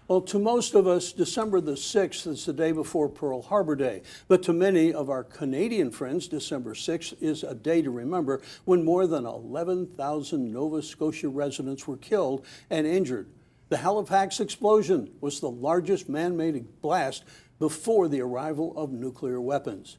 Well, to most of us, December the 6th is the day before Pearl Harbor Day. But to many of our Canadian friends, December 6th is a day to remember when more than 11,000 Nova Scotia residents were killed and injured. The Halifax explosion was the largest man-made blast before the arrival of nuclear weapons.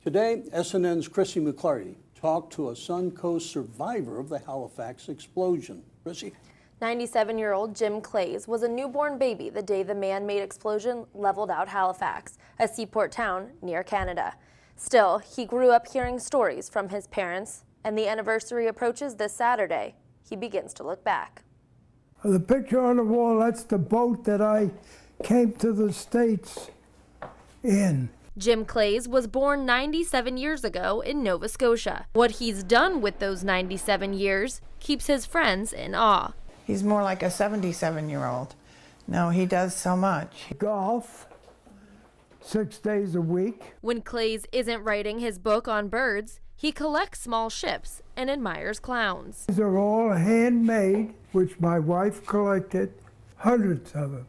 Today, SNN's Chrissy McClarty talked to a Suncoast survivor of the Halifax explosion. Chrissy? 97-year-old Jim Clays was a newborn baby the day the man-made explosion leveled out Halifax, a seaport town near Canada. Still, he grew up hearing stories from his parents, and the anniversary approaches this Saturday. He begins to look back. The picture on the wall, that's the boat that I came to the States in. Jim Clays was born 97 years ago in Nova Scotia. What he's done with those 97 years keeps his friends in awe. He's more like a 77-year-old. No, he does so much. Golf, 6 days a week. When Clays isn't writing his book on birds, he collects small ships and admires clowns. These are all handmade, which my wife collected, hundreds of them.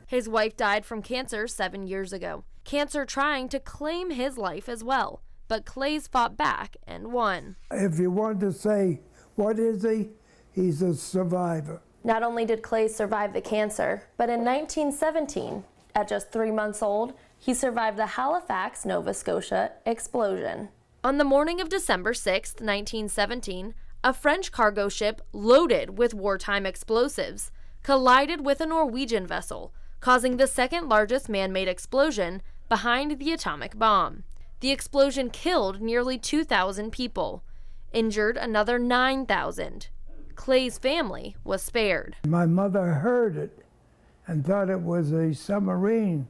His wife died from cancer 7 years ago. Cancer trying to claim his life as well. But Clays fought back and won. If you want to say, what is he? He's a survivor. Not only did Clays survive the cancer, but in 1917, at just 3 months old, he survived the Halifax, Nova Scotia explosion. On the morning of December 6, 1917, a French cargo ship loaded with wartime explosives collided with a Norwegian vessel, causing the second largest man-made explosion behind the atomic bomb. The explosion killed nearly 2,000 people, injured another 9,000. Clay's family was spared. My mother heard it and thought it was a submarine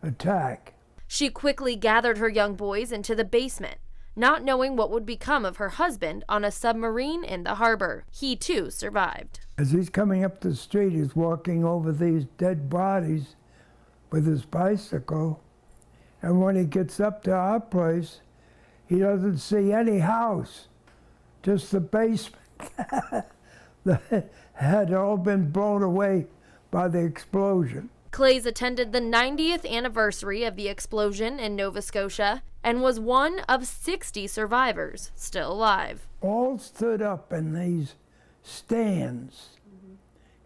attack. She quickly gathered her young boys into the basement, not knowing what would become of her husband on a submarine in the harbor. He too survived. As he's coming up the street, he's walking over these dead bodies with his bicycle. And when he gets up to our place, he doesn't see any house, just the basement. That had all been blown away by the explosion. Clays attended the 90th anniversary of the explosion in Nova Scotia and was one of 60 survivors still alive. All stood up in these stands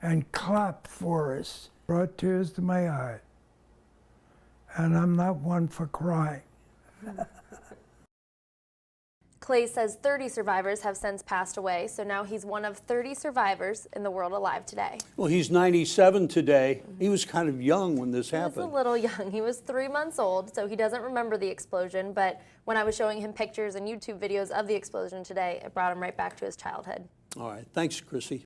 and clapped for us. Brought tears to my eye. And I'm not one for crying. Clay says 30 survivors have since passed away, so now he's one of 30 survivors in the world alive today. Well, he's 97 today. He was kind of young when this happened. He was a little young. He was 3 months old, so he doesn't remember the explosion, but when I was showing him pictures and YouTube videos of the explosion today, it brought him right back to his childhood. All right. Thanks, Chrissy.